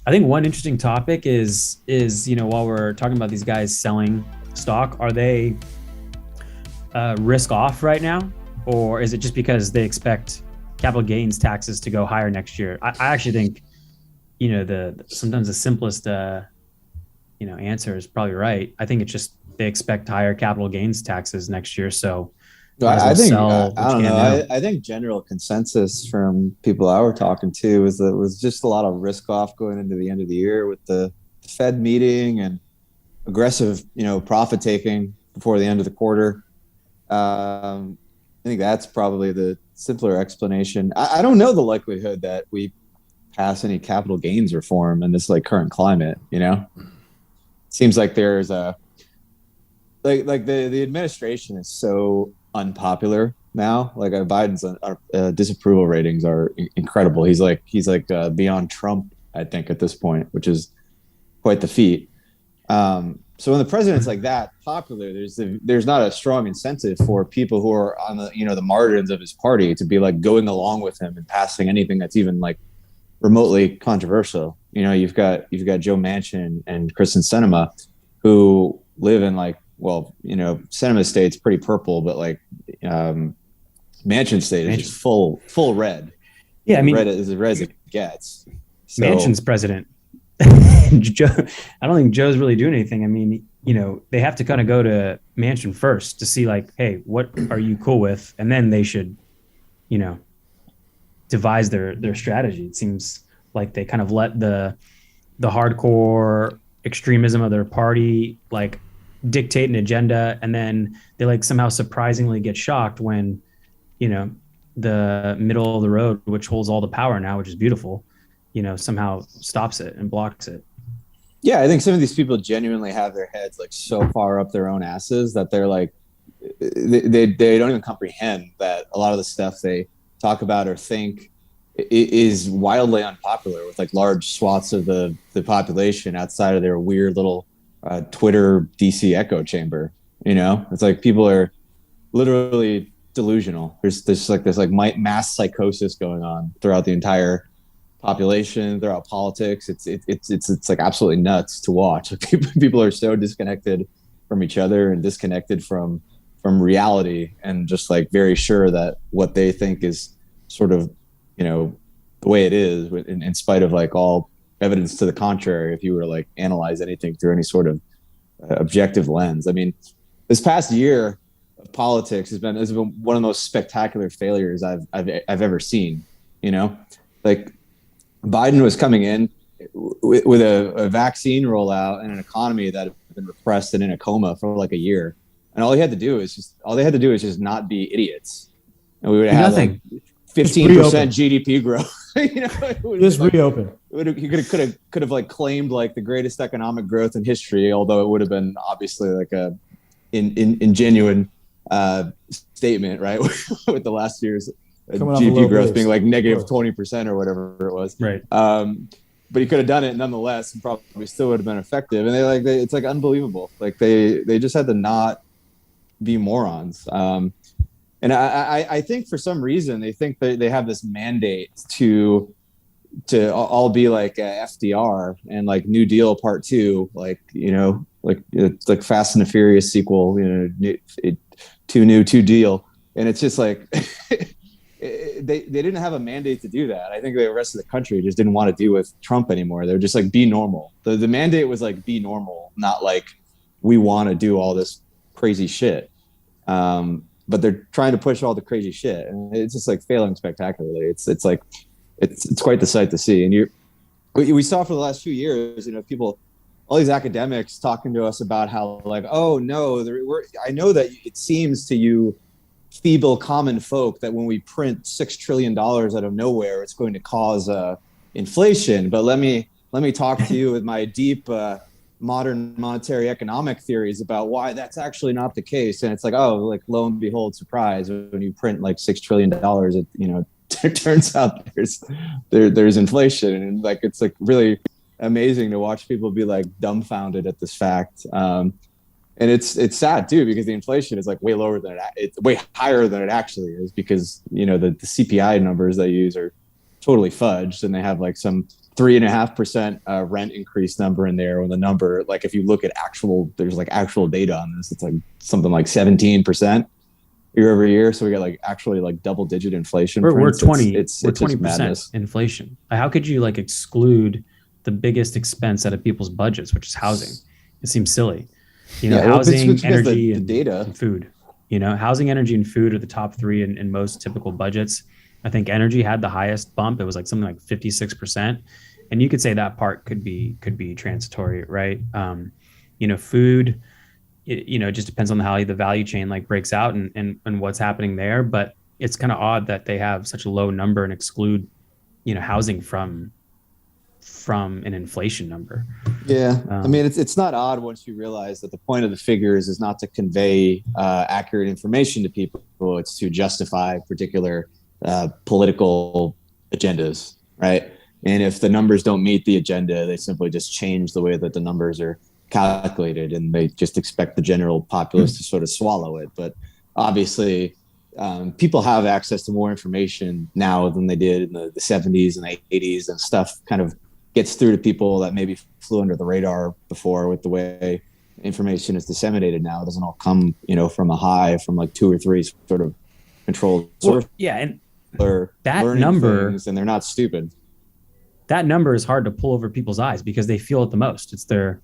I think one interesting topic is while we're talking about these guys selling stock, are they risk off right now, or is it just because they expect capital gains taxes to go higher next year? I actually think the sometimes the simplest answer is probably right. I think it's just they expect higher capital gains taxes next year, so So might as I well think sell I what you don't can know. now. I think general consensus from people I were talking to is that it was just a lot of risk off going into the end of the year with the Fed meeting and aggressive, profit taking before the end of the quarter. I think that's probably the simpler explanation. I don't know the likelihood that we pass any capital gains reform in this like current climate. Seems like there's a like the administration is so unpopular now. Like Biden's disapproval ratings are incredible. He's like beyond Trump, I think, at this point, which is quite the feat. So when the president's like that popular, there's not a strong incentive for people who are on the margins of his party to be like going along with him and passing anything that's even like remotely controversial. You've got Joe Manchin and Kristen Sinema who live in like, well, Sinema state's pretty purple, but like Manchin state is just Mansion. full red, Yeah, I red mean, as red as it gets. Mansion's So president. Joe, I don't think Joe's really doing anything. I mean, they have to kind of go to Mansion first to see like, hey, what are you cool with, and then they should, you know, devise their strategy. It seems like they kind of let the hardcore extremism of their party like dictate an agenda, and then they like somehow surprisingly get shocked when you know the middle of the road, which holds all the power now, which is beautiful, somehow stops it and blocks it. yeah, I think some of these people genuinely have their heads like so far up their own asses that they're like they don't even comprehend that a lot of the stuff they talk about or think is wildly unpopular with like large swaths of the population outside of their weird little Twitter DC echo chamber. It's like people are literally delusional. There's mass psychosis going on throughout the entire population, throughout politics. It's like absolutely nuts to watch. People are so disconnected from each other and disconnected from reality, and just like very sure that what they think is sort of the way it is, in spite of like all evidence to the contrary, if you were to like analyze anything through any sort of objective lens. I mean, this past year of politics has been one of the most spectacular failures I've ever seen. Like Biden was coming in with a vaccine rollout and an economy that had been repressed and in a coma for like a year, and all they had to do is just not be idiots, and we would Do have had like nothing. Just 15% reopen. GDP growth. It would have Just been like reopen. he could have like claimed like the greatest economic growth in history, although it would have been obviously like a in genuine statement, right? With the last year's Coming off a GDP low growth base. being like Of negative course. 20% or whatever it was. Right. But he could have done it nonetheless, and probably still would have been effective. And it's like unbelievable. Like they just had to not be morons. And I think for some reason they think that they have this mandate to all be like FDR and like New Deal Part Two, like it's like Fast and the Furious sequel, too new, too deal, and it's just like they didn't have a mandate to do that. I think the rest of the country just didn't want to deal with Trump anymore. They're just like, be normal. The mandate was like, be normal, not like we want to do all this crazy shit. But they're trying to push all the crazy shit, and it's just like failing spectacularly. It's like it's quite the sight to see. And we saw for the last few years, people, all these academics talking to us about how like, oh no, I know that it seems to you feeble common folk that when we print $6 trillion out of nowhere, it's going to cause inflation. But let me talk to you with my deep modern monetary economic theories about why that's actually not the case. And it's like, oh, like lo and behold, surprise, when you print like $6 trillion, it turns out there's inflation, and like it's like really amazing to watch people be like dumbfounded at this fact. And it's sad too, because the inflation is like way lower than it's way higher than it actually is, because the CPI numbers they use are totally fudged, and they have like some 3.5% rent increase number in there. When the number, like if you look at actual, there's like actual data on this, it's like something like 17% year over year. So we got like actually like double digit inflation We're prints. It's 20 it's we're it's just 20% madness. inflation. How could you like exclude the biggest expense out of people's budgets, which is housing? It seems silly. Yeah, well, it's Housing, because energy, the data. and food. Housing, energy, and food are the top three in most typical budgets. I think energy had the highest bump. It was like something like 56%. And you could say that part could be transitory, right? Food, it just depends on how the value chain like breaks out and what's happening there. But it's kind of odd that they have such a low number and exclude, housing from an inflation number. Yeah, I mean Um, it's not odd once you realize that the point of the figures is not to convey accurate information to people; it's to justify particular political agendas, right? And if the numbers don't meet the agenda, they simply just change the way that the numbers are calculated, and they just expect the general populace to sort of swallow it. But obviously, people have access to more information now than they did in the 70s and the 80s, and stuff kind of gets through to people that maybe flew under the radar before with the way information is disseminated now. It doesn't all come, from a hive from like two or three sort of controlled sources. well, yeah, and They're that learning number things and they're not stupid. that number is hard to pull over people's eyes because they feel it the most. It's their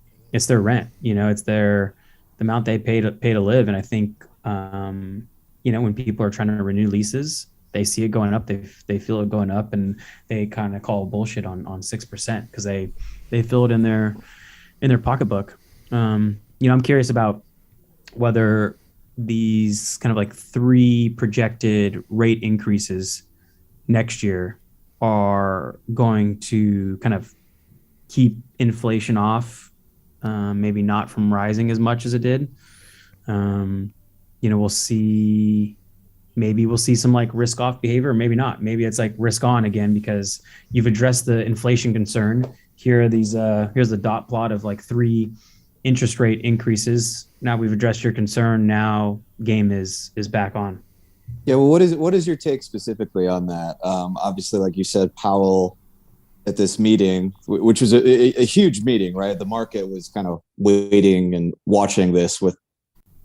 rent, it's the amount they pay to live. And I think when people are trying to renew leases, they see it going up, they feel it going up, and they kind of call bullshit on 6% because they feel it in their pocketbook. I'm curious about whether these kind of like three projected rate increases next year are going to kind of keep inflation off, maybe not from rising as much as it did. Um, we'll see. Maybe we'll see some like risk off behavior, or maybe not. Maybe it's like risk on again because you've addressed the inflation concern. Here are these. Here's the dot plot of like three interest rate increases. Now we've addressed your concern. Now game is back on. Yeah, well, what is your take specifically on that? Obviously, like you said, Powell at this meeting, which was a huge meeting, right? The market was kind of waiting and watching this with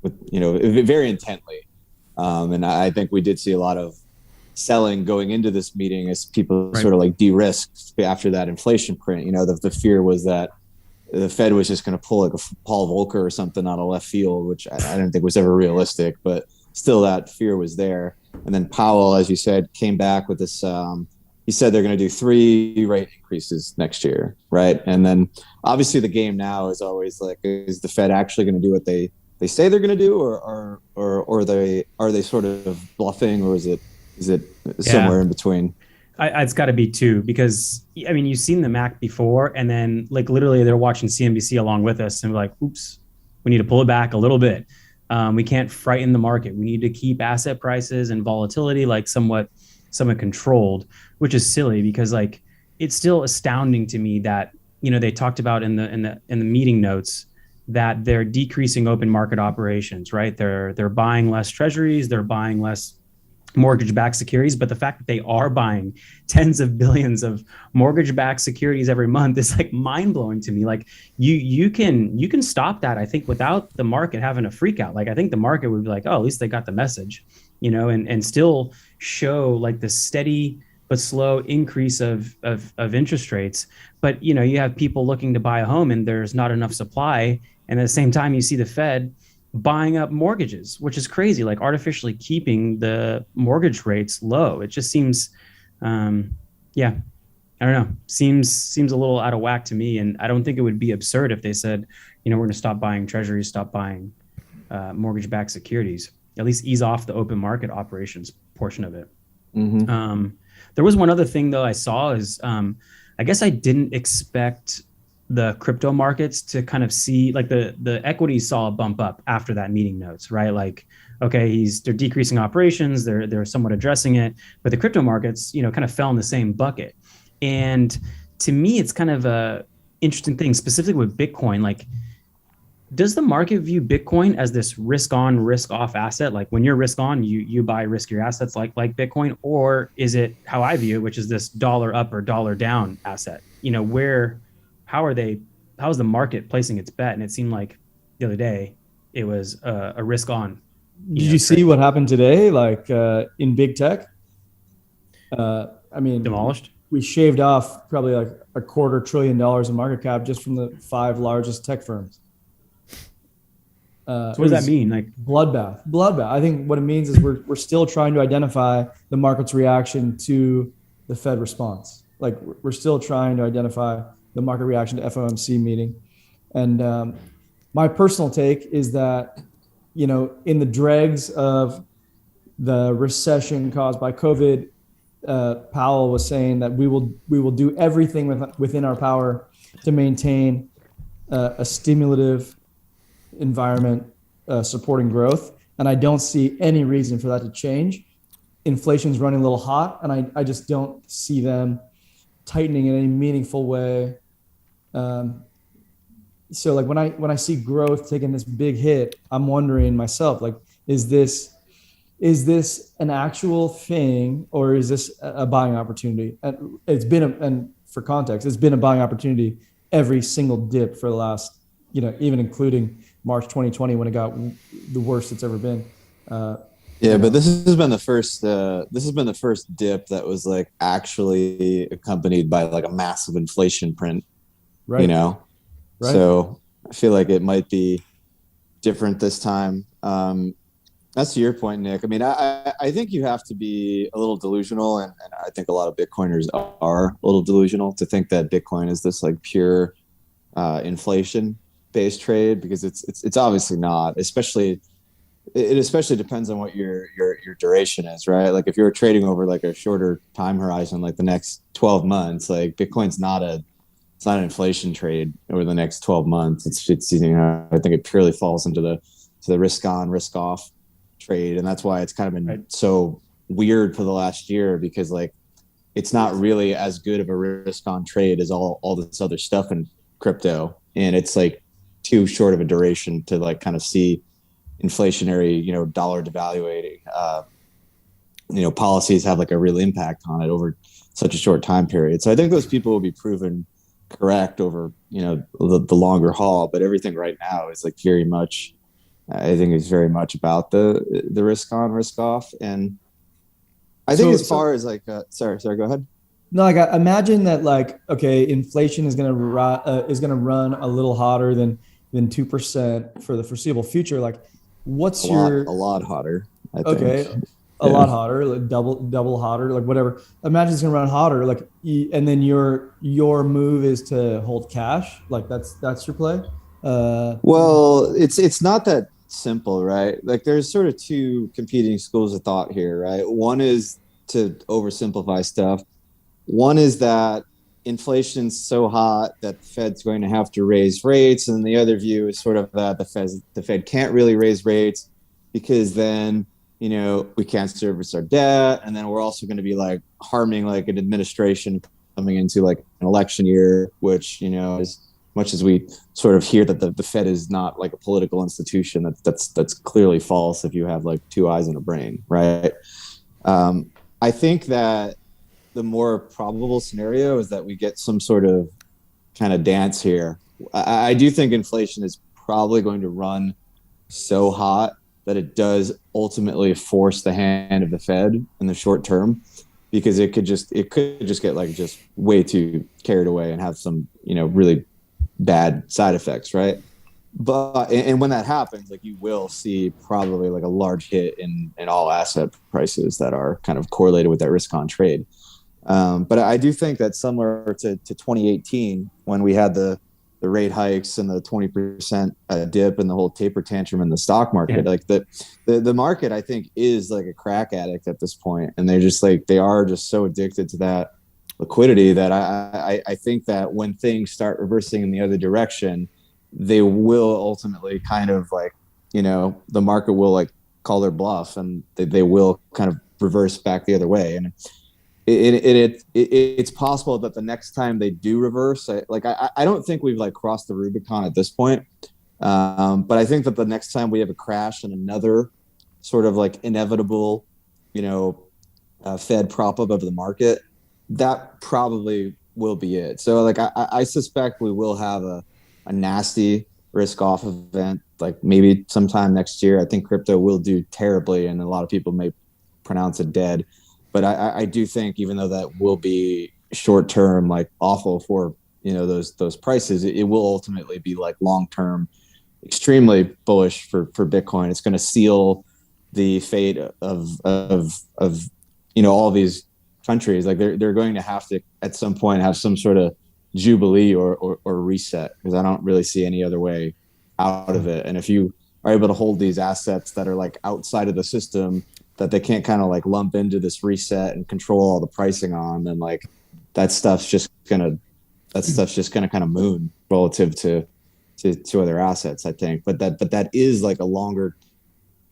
very intently, and I think we did see a lot of selling going into this meeting as people Right. sort of like de-risked after that inflation print. The fear was that the Fed was just going to pull like a Paul Volcker or something out of left field, which I don't think was ever realistic, but still that fear was there. And then Powell, as you said, came back with this. He said they're going to do 3 rate increases next year, right? And then obviously the game now is always like, is the Fed actually going to do what they say they're going to do, or are they sort of bluffing, or is it Yeah. somewhere in between? It's got to be two because I mean you've seen the Mac before, and then like literally they're watching CNBC along with us, and we're like, "Oops, we need to pull it back a little bit. We can't frighten the market. We need to keep asset prices and volatility like somewhat controlled," which is silly because like it's still astounding to me that they talked about in the meeting notes that they're decreasing open market operations, right? They're buying less treasuries, they're buying less mortgage-backed securities, but the fact that they are buying tens of billions of mortgage-backed securities every month is like mind-blowing to me. Like you can stop that, I think, without the market having a freak out. Like I think the market would be like, oh, at least they got the message, and still show like the steady but slow increase of interest rates. But you have people looking to buy a home and there's not enough supply, and at the same time you see the Fed buying up mortgages, which is crazy, like artificially keeping the mortgage rates low. It just seems, yeah, I don't know, seems a little out of whack to me. And I don't think it would be absurd if they said, we're going to stop buying treasuries, stop buying mortgage-backed securities, at least ease off the open market operations portion of it. Mm-hmm. There was one other thing though I saw is I guess I didn't expect the crypto markets to kind of see like the equities saw a bump up after that meeting notes, right? Like, okay, they're decreasing operations, they're somewhat addressing it, but the crypto markets, kind of fell in the same bucket. And to me, it's kind of a interesting thing, specifically with Bitcoin. Like does the market view Bitcoin as this risk on, risk off asset? Like when you're risk on, you buy riskier assets like Bitcoin, or is it how I view it, which is this dollar up or dollar down asset? Where how are they how is the market placing its bet? And it seemed like the other day it was a risk on, Did you see trade what happened today? Like in big tech, I mean, demolished. we shaved off probably like $250 billion in market cap just from the five largest tech firms. So It what does that was mean? Like, bloodbath. I think what it means is we're still trying to identify the market's reaction to the Fed response. Like we're still trying to identify the market reaction to FOMC meeting. And my personal take is that, in the dregs of the recession caused by COVID, Powell was saying that we will do everything within our power to maintain a stimulative environment supporting growth, and I don't see any reason for that to change. Inflation's running a little hot, and I just don't see them tightening in any meaningful way. Um, so like when I see growth taking this big hit, I'm wondering myself, like, is this an actual thing, or is this a buying opportunity? And and for context, it's been a buying opportunity every single dip for the last, even including March 2020 when it got the worst it's ever been. Uh, Yeah, you but know, this has been the first. This has been the first dip that was like actually accompanied by like a massive inflation print. You right, know, right. so I feel like it might be different this time. That's to your point, Nick. I mean, I think you have to be a little delusional, and I think a lot of Bitcoiners are a little delusional to think that Bitcoin is this like pure inflation based trade, because it's obviously not. Especially depends on what your duration is, right? Like if you're trading over like a shorter time horizon, like the next 12 months, like Bitcoin's not a it's not an inflation trade over the next 12 months. I think it purely falls into the risk on, risk off trade. And that's why it's kind of been right, so weird for the last year, because like it's not really as good of a risk on trade as all this other stuff in crypto. And it's like too short of a duration to like kind of see inflationary, dollar devaluating, policies have like a real impact on it over such a short time period. So I think those people will be proven correct over, the longer haul. But everything right now is like very much, I think it's very much about the risk on, risk off. And I think So as so far as like, sorry, go ahead. no, like I imagine that, like, okay, inflation is gonna run a little hotter than 2% for the foreseeable future. Like, A what's lot, your a lot hotter, I think. okay? A Yeah. lot hotter, like double hotter, like whatever. Imagine it's gonna run hotter, like, and then your move is to hold cash, like that's your play. Uh, Well, it's not that simple, right? Like there's sort of two competing schools of thought here, right? One is to oversimplify stuff. One is that inflation's so hot that the Fed's going to have to raise rates, and the other view is sort of that the Fed can't really raise rates because then we can't service our debt, and then we're also going to be like harming like an administration coming into like an election year, which is much as we sort of hear that the Fed is not like a political institution, that's clearly false if you have like two eyes and a brain, right? I think that the more probable scenario is that we get some sort of kind of dance here. I do think inflation is probably going to run so hot that it does ultimately force the hand of the Fed in the short term, because it could just get like just way too carried away and have some really bad side effects, right? But when that happens, like you will see probably like a large hit in all asset prices that are kind of correlated with that risk on trade. But I do think that similar to 2018, when we had the rate hikes and the 20% dip and the whole taper tantrum in the stock yeah, market, like the market, I think, is like a crack addict at this point, and they're just like they are just so addicted to that liquidity that I think that when things start reversing in the other direction, they will ultimately kind of like the market will like call their bluff, and they will kind of reverse back the other way. And it's possible that the next time they do reverse, I don't think we've like crossed the Rubicon at this point, But I think that the next time we have a crash and another sort of like inevitable, you know, Fed prop up of the market, that probably will be it. So like I suspect we will have a nasty risk off event, like maybe sometime next year. I think crypto will do terribly, and a lot of people may pronounce it dead. But I do think even though that will be short term, like awful for those prices, it will ultimately be like long term extremely bullish for Bitcoin. It's going to seal the fate of all these countries. Like they're going to have to at some point have some sort of jubilee or reset, because I don't really see any other way out of it. And if you are able to hold these assets that are like outside of the system that they can't kind of like lump into this reset and control all the pricing on, then like that stuff's just gonna kind of moon relative to other assets, I think. But that is like a longer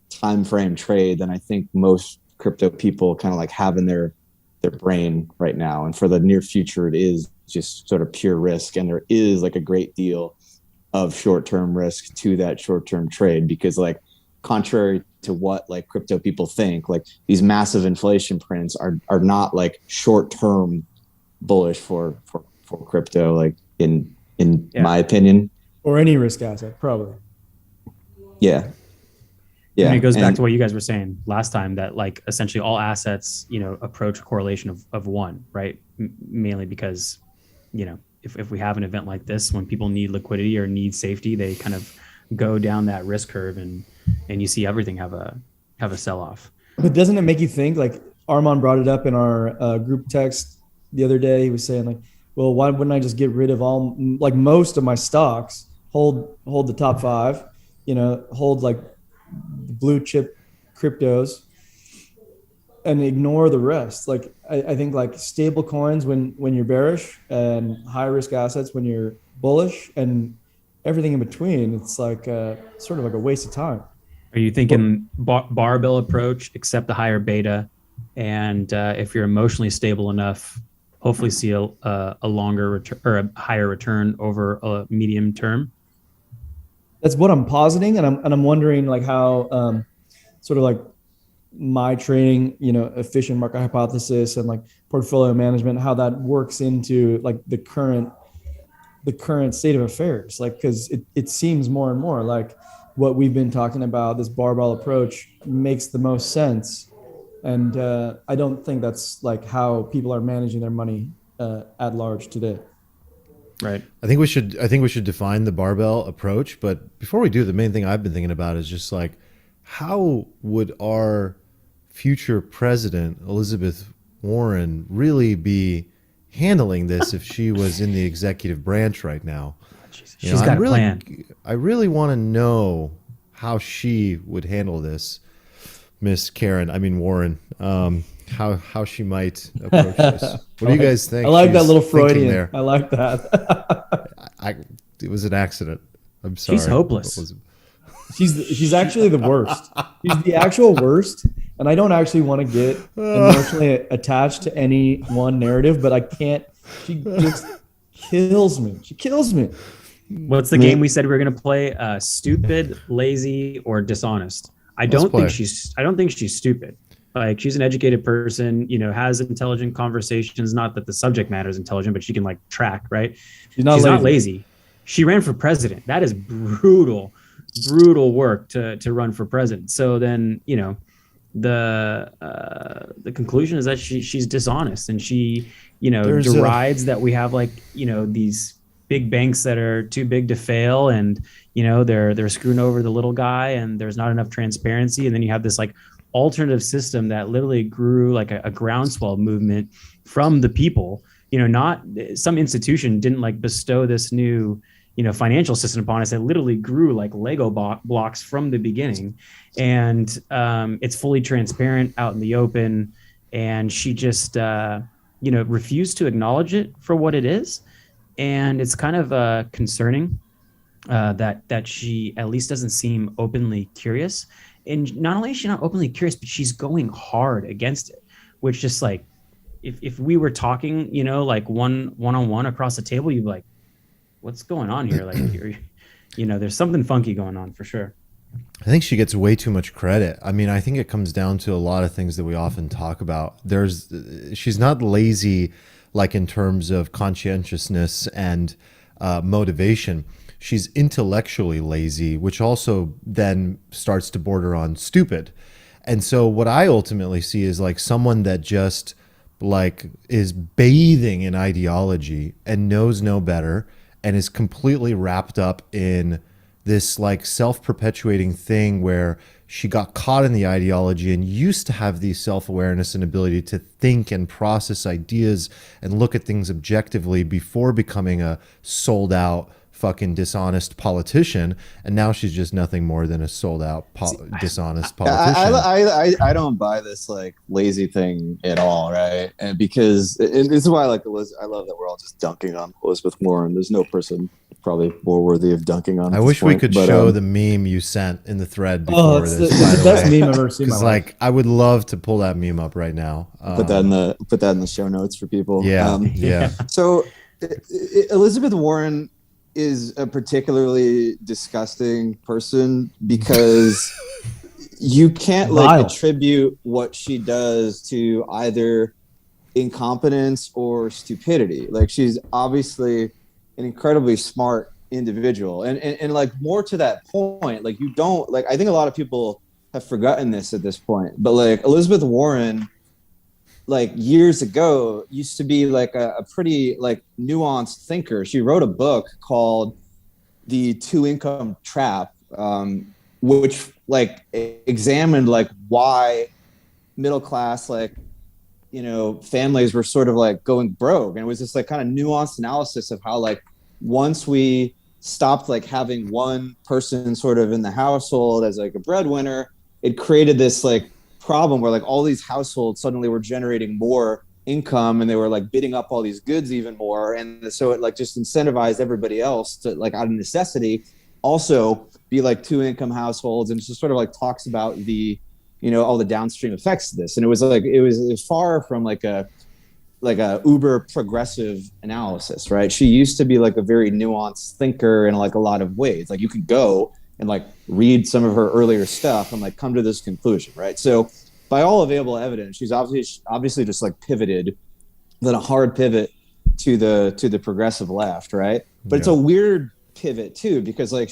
time frame trade than I think most crypto people kind of like have in their brain right now. And for the near future, it is just sort of pure risk, and there is like a great deal of short-term risk to that short-term trade, because like contrary to what like crypto people think, like these massive inflation prints are not like short-term bullish for crypto, like in Yeah. my opinion. Or any risk asset, probably. Yeah. I mean, it Yeah. goes back to And what you guys were saying last time, that like essentially all assets, approach a correlation of one, right? Mainly because, if we have an event like this, when people need liquidity or need safety, they kind of go down that risk curve, and you see everything have a sell off. But doesn't it make you think? Like Armand brought it up in our group text the other day. He was saying like, well, why wouldn't I just get rid of all like most of my stocks? Hold the top five, hold like the blue chip cryptos and ignore the rest. Like I think like stable coins when you're bearish, and high risk assets when you're bullish, and everything in between. It's like sort of like a waste of time. Are you But thinking barbell approach, accept the higher beta, and if you're emotionally stable enough, hopefully see a longer return or a higher return over a medium term? that's what I'm positing, and I'm wondering like how sort of like my trading, efficient market hypothesis and like portfolio management, how that works into like the current state of affairs. Like, because it seems more and more like what we've been talking about, this barbell approach, makes the most sense. And I don't think that's like how people are managing their money at large today. Right. I think we should define the barbell approach. But before we do, the main thing I've been thinking about is just like, how would our future president Elizabeth Warren really be handling this if she was in the executive branch right now? She's got a plan. I really want to know how she would handle this, Miss Karen. I mean Warren. How she might approach this. What do you guys think? I like that she's little thinking Freudian. there? I like that. I it was an accident. I'm sorry. She's hopeless. She's actually the worst. She's the actual worst. And I don't actually want to get emotionally attached to any one narrative, but I can't. She just kills me. She kills me. What's the game we said we were going to play? Stupid, lazy, or dishonest? I don't think she's stupid. Like, she's an educated person, has intelligent conversations. Not that the subject matter is intelligent, but she can like track, right? She's not She's lazy. not lazy. She ran for president. That is brutal, brutal work to run for president. So then, the conclusion is that she's dishonest, and she, derides that we have like, these big banks that are too big to fail, and they're screwing over the little guy, and there's not enough transparency. And then you have this like alternative system that literally grew like a groundswell movement from the people. Not some institution didn't like bestow this new financial system upon us. It literally grew like Lego blocks from the beginning, and it's fully transparent out in the open. And she just refused to acknowledge it for what it is. And it's kind of concerning that she at least doesn't seem openly curious. And not only is she not openly curious, but she's going hard against it, which just like, if we were talking, like one-on-one across the table, you'd be like, what's going on here? Like, there's something funky going on for sure. I think she gets way too much credit. I mean, I think it comes down to a lot of things that we often talk about. She's not lazy, like in terms of conscientiousness and motivation. She's intellectually lazy, which also then starts to border on stupid. And so what I ultimately see is like someone that just like is bathing in ideology and knows no better and is completely wrapped up in this like self-perpetuating thing where she got caught in the ideology and used to have the self-awareness and ability to think and process ideas and look at things objectively before becoming a sold out fucking dishonest politician, and now she's just nothing more than a sold out dishonest politician. I don't buy this like lazy thing at all, right? And because and this is why I like I love that we're all just dunking on Elizabeth Warren. There's no person probably more worthy of dunking on. I wish we could show the meme you sent in the thread before this. It's the best meme I've ever seen. Because like I would love to pull that meme up right now. Put that in the show notes for people. Yeah, yeah. So Elizabeth Warren is a particularly disgusting person because you can't like attribute what she does to either incompetence or stupidity. Like she's obviously an incredibly smart individual, and like more to that point, like you don't like. I think a lot of people have forgotten this at this point, but like Elizabeth Warren, like years ago, used to be like a pretty like nuanced thinker. She wrote a book called The Two-Income Trap, which like examined like why middle class like families were sort of like going broke, and it was this like kind of nuanced analysis of how like once we stopped like having one person sort of in the household as like a breadwinner, it created this like problem where like all these households suddenly were generating more income and they were like bidding up all these goods even more, and so it like just incentivized everybody else to like out of necessity also be like two-income households, and just sort of like talks about the all the downstream effects of this. And it was far from like a uber progressive analysis, right? She used to be like a very nuanced thinker in like a lot of ways. Like you could go and like read some of her earlier stuff and like come to this conclusion, right? So by all available evidence, she's obviously just like pivoted, then a hard pivot to the progressive left, right? But It's a weird pivot too, because like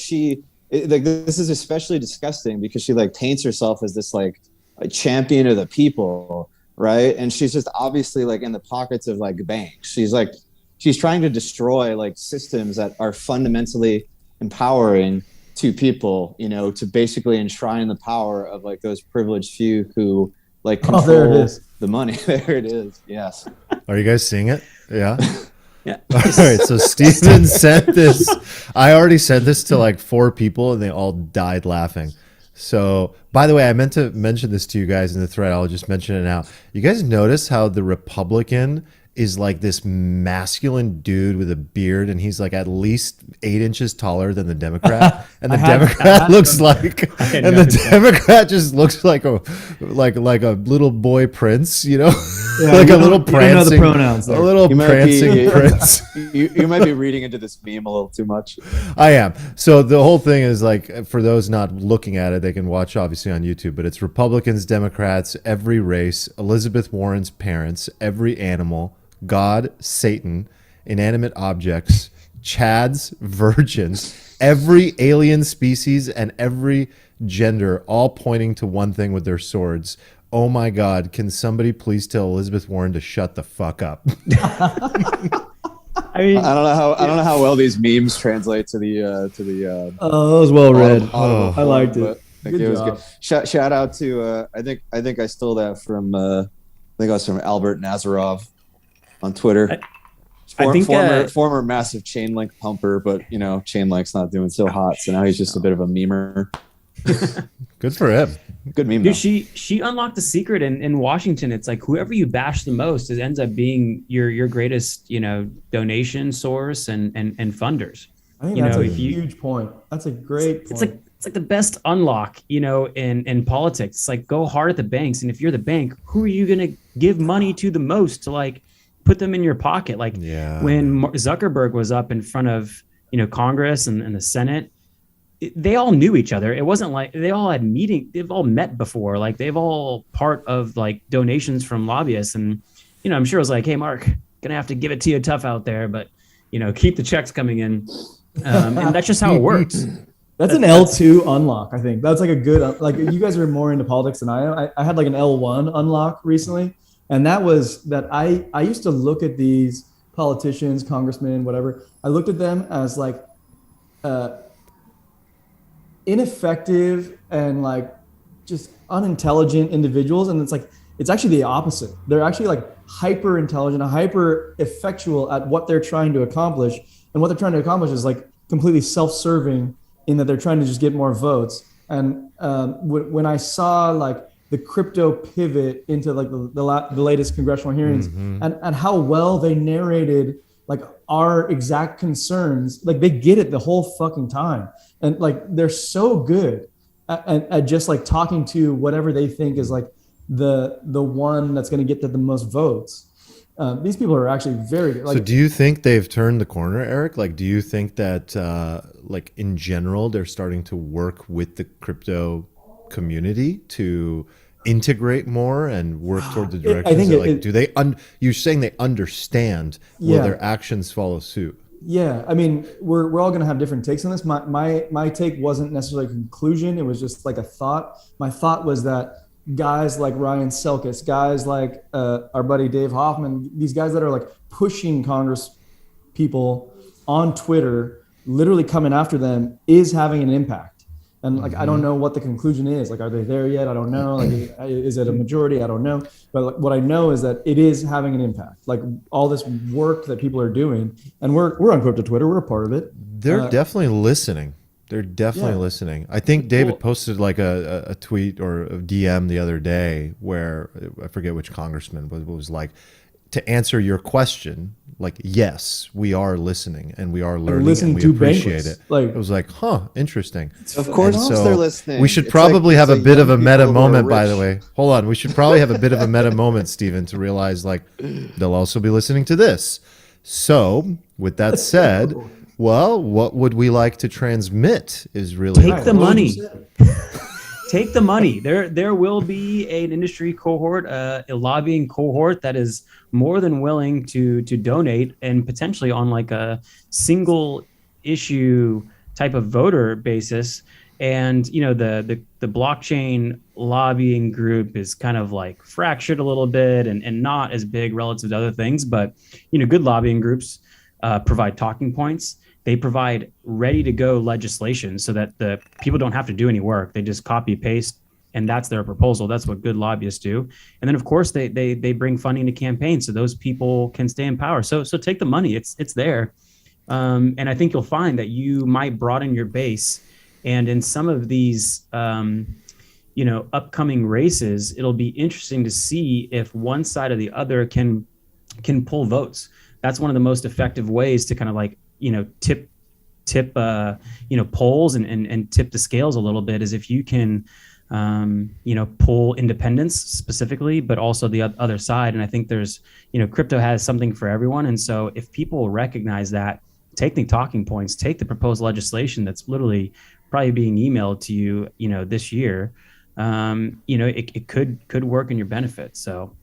this is especially disgusting because she like paints herself as this like a champion of the people, right? And she's just obviously like in the pockets of like banks. She's trying to destroy like systems that are fundamentally empowering to people, to basically enshrine the power of like those privileged few who like control the money. There it is. Yes. Are you guys seeing it? Yeah. Yeah. All right. So Steven sent this. I already sent this to like 4 people and they all died laughing. So, by the way, I meant to mention this to you guys in the thread. I'll just mention it now. You guys notice how the Republican is like this masculine dude with a beard, and he's like at least 8 inches taller than the Democrat, and the Democrat just looks like a little boy prince, like a little prancing, prince. You might be reading into this meme a little too much. I am. So the whole thing is like, for those not looking at it, they can watch obviously on YouTube, but it's Republicans, Democrats, every race, Elizabeth Warren's parents, every animal, God, Satan, inanimate objects, Chads, virgins, every alien species, and every gender, all pointing to one thing with their swords. Oh my God, can somebody please tell Elizabeth Warren to shut the fuck up? I mean, I don't know how well these memes translate to the oh, it was well read. I liked it. Good job. Shout out to I think I stole that from I think it was from Albert Nazarov on Twitter. I think former massive chain link pumper, but chain link's not doing so hot, so now he's just a bit of a memer. Good for him. Good meme. Dude, she unlocked the secret in Washington. It's like whoever you bash the most, it ends up being your greatest donation source and funders. I think that's a huge point. That's a great point. It's like the best unlock, in politics. It's like go hard at the banks, and if you're the bank, who are you gonna give money to the most to like put them in your pocket? Like when Zuckerberg was up in front of Congress and the Senate, they all knew each other. It wasn't like they all had meeting. They've all met before. Like they've all part of like donations from lobbyists. And, I'm sure it was like, hey, Mark, gonna have to give it to you tough out there, but, keep the checks coming in. And that's just how it works. That's an L2 unlock, I think. That's like a good, like you guys are more into politics than I am. I had like an L1 unlock recently. And that was that I used to look at these politicians, congressmen, whatever. I looked at them as like uh, ineffective and like just unintelligent individuals. And it's actually the opposite. They're actually like hyper intelligent, hyper effectual at what they're trying to accomplish. And what they're trying to accomplish is like completely self-serving in that they're trying to just get more votes. And when I saw like the crypto pivot into like the latest congressional hearings, and how well they narrated like our exact concerns, like they get it the whole fucking time. And like they're so good at just like talking to whatever they think is like the one that's going to get the most votes. These people are actually very good. So do you think they've turned the corner, Eric? Like, do you think that, like in general, they're starting to work with the crypto community to integrate more and work toward the direction? I think do they? You're saying they understand? Will their actions follow suit? Yeah, I mean, we're all going to have different takes on this. My take wasn't necessarily a conclusion; it was just like a thought. My thought was that guys like Ryan Selkis, guys like our buddy Dave Hoffman, these guys that are like pushing Congress people on Twitter, literally coming after them, is having an impact. And like, I don't know what the conclusion is. Like, are they there yet? I don't know. Like, is it a majority? I don't know. But like, what I know is that it is having an impact. Like all this work that people are doing, and we're on crypto Twitter. We're a part of it. They're definitely listening. They're definitely listening. I think David posted like a tweet or a DM the other day where I forget which congressman, but it was like, to answer your question, like, yes, we are listening and we are learning and we appreciate it. Like, it was like, huh, interesting. Of course, So they're listening. we should It's probably like- have it's a like bit of a young meta people who are moment, by the rich. way. Hold on. We should probably have a bit of a meta moment, Stephen, to realize like they'll also be listening to this. So with that said, well, what would we like to transmit is really Take the money. Take the money. There will be an industry cohort, a lobbying cohort that is more than willing to donate, and potentially on like a single issue type of voter basis. And the blockchain lobbying group is kind of like fractured a little bit and not as big relative to other things. But good lobbying groups provide talking points. They provide ready to go legislation so that the people don't have to do any work. They just copy paste, and that's their proposal. That's what good lobbyists do. And then of course they bring funding to campaigns so those people can stay in power. So take the money. It's there. And I think you'll find that you might broaden your base. And in some of these upcoming races, it'll be interesting to see if one side or the other can pull votes. That's one of the most effective ways to kind of like tip polls and tip the scales a little bit, is if you can pull independents specifically, but also the other side. And I think there's crypto has something for everyone. And so if people recognize that, take the talking points, take the proposed legislation that's literally probably being emailed to you this year, it could work in your benefit. So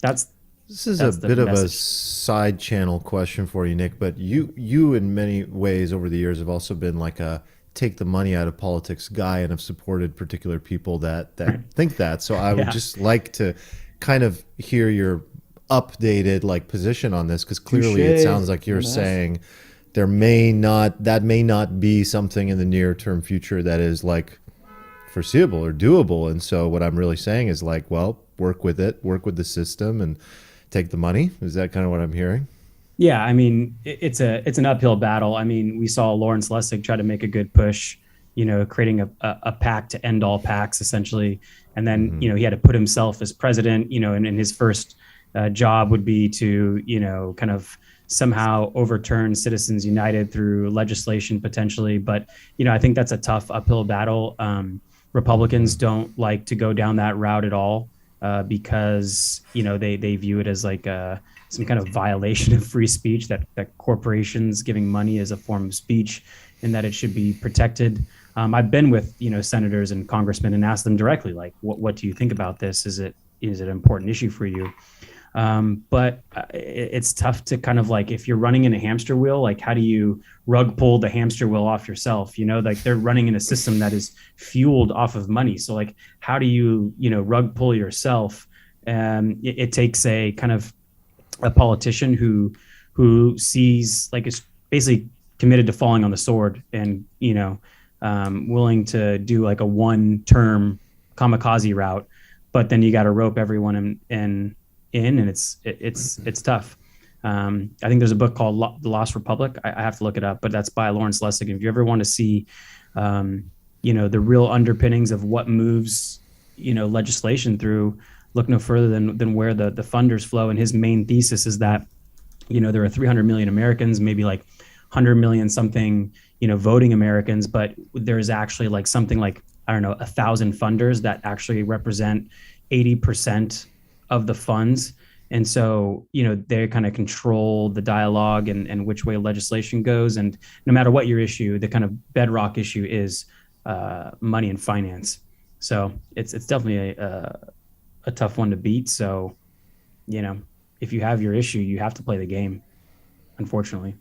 this is a bit of a side channel question for you, Nick, but you in many ways over the years have also been like a take the money out of politics guy and have supported particular people that think that. So I would just like to kind of hear your updated like position on this, because clearly it sounds like you're saying that may not be something in the near term future that is like foreseeable or doable. And so what I'm really saying is like, well, work with the system and take the money. Is that kind of what I'm hearing? Yeah, I mean, it's an uphill battle. I mean, we saw Lawrence Lessig try to make a good push, creating a pact to end all pacts essentially. And then, he had to put himself as president, and his first job would be to, kind of somehow overturn Citizens United through legislation potentially. But, I think that's a tough uphill battle. Republicans don't like to go down that route at all. Because they view it as like some kind of violation of free speech, that corporations giving money is a form of speech and that it should be protected. I've been with senators and congressmen and asked them directly, like, what do you think about this? Is it an important issue for you? But it's tough to kind of like, if you're running in a hamster wheel, like how do you rug pull the hamster wheel off yourself? Like they're running in a system that is fueled off of money. So like, how do you rug pull yourself? It takes a kind of a politician who sees, like, is basically committed to falling on the sword, and willing to do like a one term kamikaze route, but then you got to rope everyone in, and it's tough. I think there's a book called The Lost Republic. I have to look it up, but that's by Lawrence Lessig. If you ever want to see, the real underpinnings of what moves, legislation through, look no further than where the funders flow. And his main thesis is that, there are 300 million Americans, maybe like 100 million something, voting Americans, but there's actually like something like, I don't know, 1,000 funders that actually represent 80% of the funds. And so, they kind of control the dialogue and which way legislation goes. And no matter what your issue, the kind of bedrock issue is money and finance. So it's definitely a tough one to beat. So, if you have your issue, you have to play the game, unfortunately.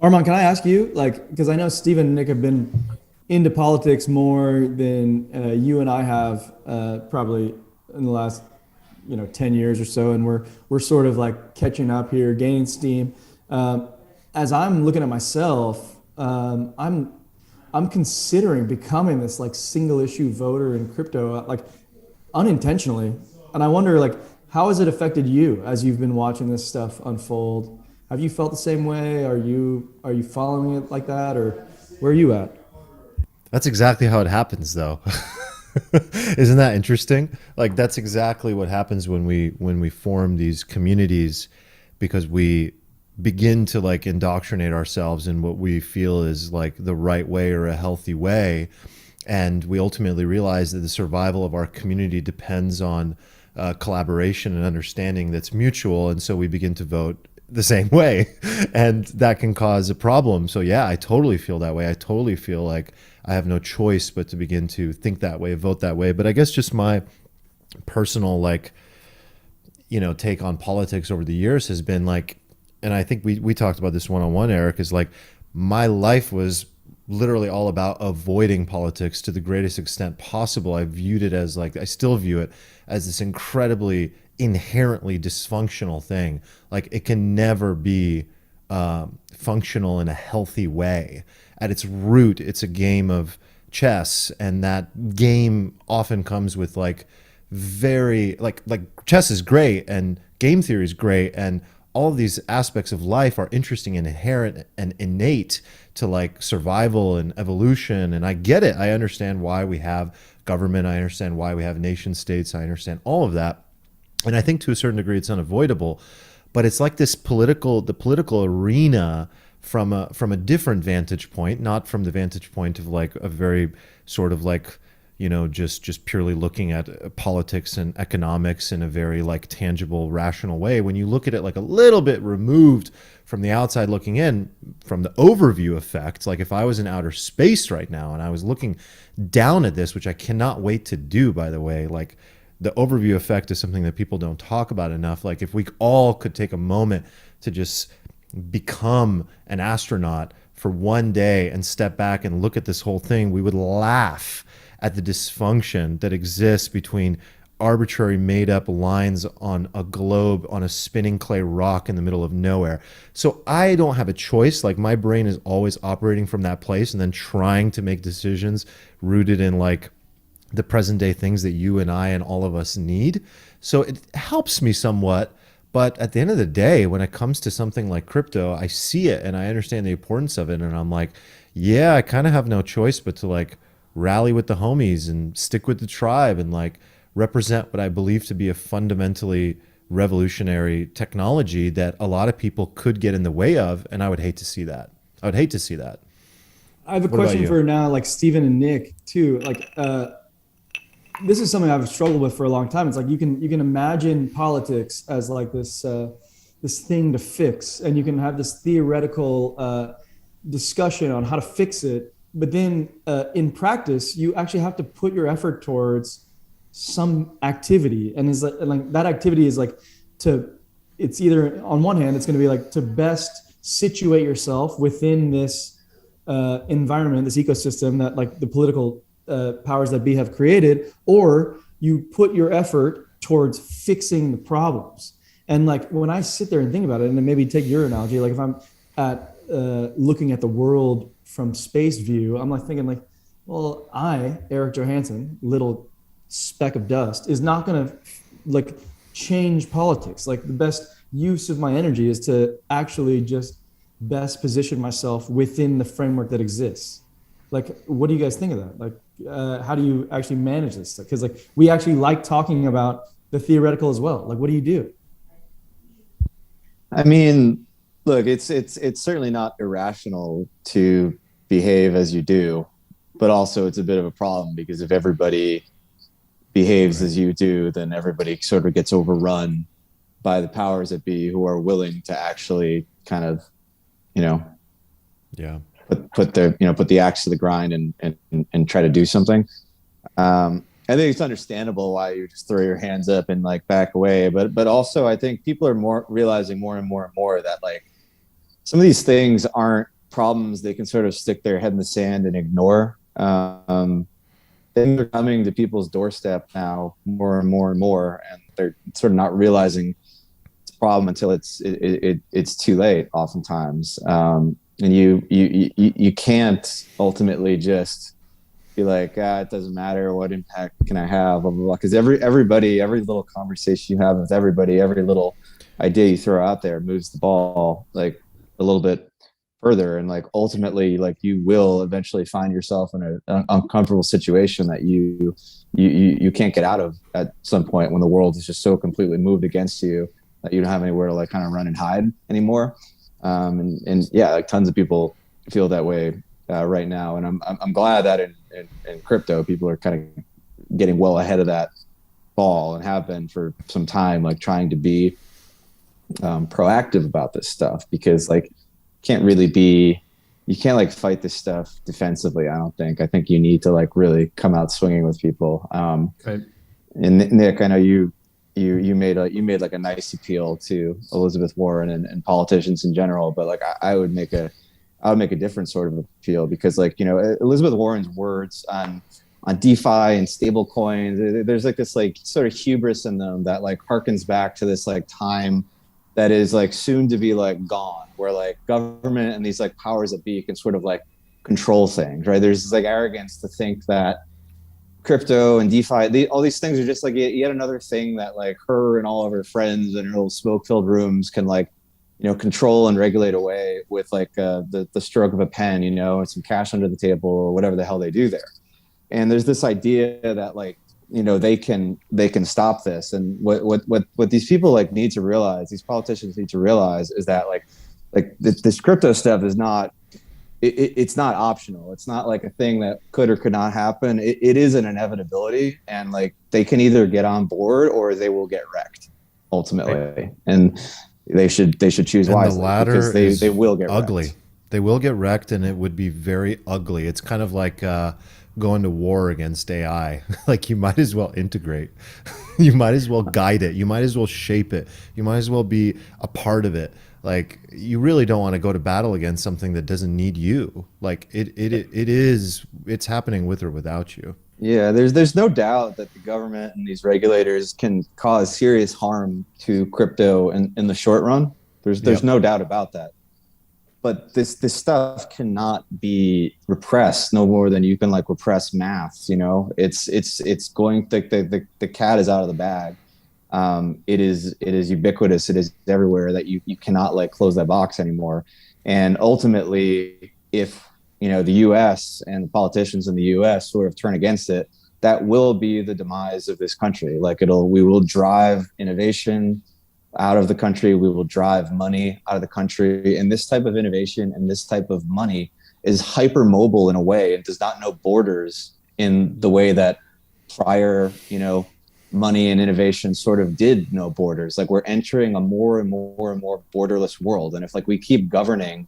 Armand, can I ask you, like, because I know Stephen and Nick have been into politics more than you and I have, probably in the last 10 years or so, and we're sort of like catching up here, gaining steam. As I'm looking at myself, I'm considering becoming this like single issue voter in crypto, like unintentionally. And I wonder, like, how has it affected you as you've been watching this stuff unfold? Have you felt the same way? Are you following it like that, or where are you at? That's exactly how it happens, though. Isn't that interesting? Like that's exactly what happens when we form these communities, because we begin to like indoctrinate ourselves in what we feel is like the right way or a healthy way, and we ultimately realize that the survival of our community depends on collaboration and understanding that's mutual, and so we begin to vote the same way, and that can cause a problem. So yeah, I totally feel that way. I totally feel like I have no choice but to begin to think that way, vote that way. But I guess just my personal like take on politics over the years has been like, and I think we talked about this one-on-one, Eric, is like my life was literally all about avoiding politics to the greatest extent possible. I viewed it as like, I still view it as this incredibly inherently dysfunctional thing. Like it can never be functional in a healthy way. At its root, it's a game of chess, and that game often comes with like very like chess is great and game theory is great, and all of these aspects of life are interesting and inherent and innate to like survival and evolution. And I get it. I understand why we have government. I understand why we have nation states. I understand all of that. And I think to a certain degree it's unavoidable, but it's like the political arena from a different vantage point, not from the vantage point of like a very sort of like, just purely looking at politics and economics in a very like tangible, rational way. When you look at it like a little bit removed from the outside looking in, from the overview effect, like if I was in outer space right now and I was looking down at this, which I cannot wait to do, by the way, like the overview effect is something that people don't talk about enough. Like if we all could take a moment to just become an astronaut for one day and step back and look at this whole thing, we would laugh at the dysfunction that exists between arbitrary made up lines on a globe on a spinning clay rock in the middle of nowhere. So I don't have a choice. Like my brain is always operating from that place and then trying to make decisions rooted in like the present day things that you and I and all of us need. So it helps me somewhat. But at the end of the day, when it comes to something like crypto, I see it and I understand the importance of it. And I'm like, yeah, I kind of have no choice but to like rally with the homies and stick with the tribe and like represent what I believe to be a fundamentally revolutionary technology that a lot of people could get in the way of. And I would hate to see that. I would hate to see that. I have a What about question you? for now, like Stephen and Nick too. Like, this is something I've struggled with for a long time. It's like you can imagine politics as like this thing to fix, and you can have this theoretical discussion on how to fix it. but then in practice, you actually have to put your effort towards some activity, and is like that activity is like to. It's either on one hand, it's going to be like to best situate yourself within this environment, this ecosystem that like the political powers that be have created, or you put your effort towards fixing the problems. And like when I sit there and think about it, and then maybe take your analogy, like if I'm at looking at the world from space view, I'm like thinking like, well, Eric Johansson, little speck of dust, is not going to like change politics. Like the best use of my energy is to actually just best position myself within the framework that exists. Like, what do you guys think of that? Like, how do you actually manage this? Because like we actually like talking about the theoretical as well. Like, what do you do? I mean, look, it's certainly not irrational to behave as you do, but also it's a bit of a problem because if everybody behaves Right. as you do, then everybody sort of gets overrun by the powers that be who are willing to actually kind of, you know, Yeah. put the axe to the grind and try to do something. I think it's understandable why you just throw your hands up and like back away, but also I think people are more realizing more and more and more that like some of these things aren't problems they can sort of stick their head in the sand and ignore. Things are coming to people's doorstep now more and more and more, and they're sort of not realizing it's a problem until it's too late. Oftentimes, and you can't ultimately just be like, it doesn't matter what impact can I have, blah blah blah. Because everybody, every little conversation you have with everybody, every little idea you throw out there moves the ball like a little bit further, and like ultimately like you will eventually find yourself in an uncomfortable situation that you can't get out of at some point when the world is just so completely moved against you that you don't have anywhere to like kind of run and hide anymore. And yeah, like tons of people feel that way right now, and I'm glad that in crypto people are kind of getting well ahead of that ball and have been for some time, like trying to be proactive about this stuff, because like can't really be you can't like fight this stuff defensively. I think you need to like really come out swinging with people. Right. And Nick, I know you made like a nice appeal to Elizabeth Warren and politicians in general, but like I would make a different sort of appeal, because like, you know, Elizabeth Warren's words on DeFi and stable coins, there's like this like sort of hubris in them that like harkens back to this like time that is like soon to be like gone, where like government and these like powers that be can sort of like control things, right? There's this like arrogance to think that crypto and DeFi, all these things are just like yet another thing that like her and all of her friends in her little smoke-filled rooms can like, you know, control and regulate away with like the stroke of a pen, you know, and some cash under the table or whatever the hell they do there. And there's this idea that like, you know, they can stop this. And what these people like need to realize, these politicians need to realize, is that like this crypto stuff is not it's not optional. It's not like a thing that could or could not happen. It is an inevitability, and like they can either get on board or they will get wrecked ultimately. Right. And they should choose And the wisely, latter because is they will get ugly. wrecked. They will get wrecked, and it would be very ugly. It's kind of like going to war against AI. Like you might as well integrate. You might as well guide it. You might as well shape it. You might as well be a part of it. Like you really don't want to go to battle against something that doesn't need you. Like it's happening with or without you. Yeah, there's no doubt that the government and these regulators can cause serious harm to crypto in the short run. There's Yep. no doubt about that. But this stuff cannot be repressed no more than you can like repress math. You know, it's going, the cat is out of the bag. It is ubiquitous. It is everywhere, that you cannot like close that box anymore. And ultimately, if you know the U.S. and the politicians in the U.S. sort of turn against it, that will be the demise of this country. Like we will drive innovation out of the country. We will drive money out of the country. And this type of innovation and this type of money is hyper mobile in a way, and does not know borders in the way that prior, you know, money and innovation sort of did know borders. Like we're entering a more and more and more borderless world. And if like we keep governing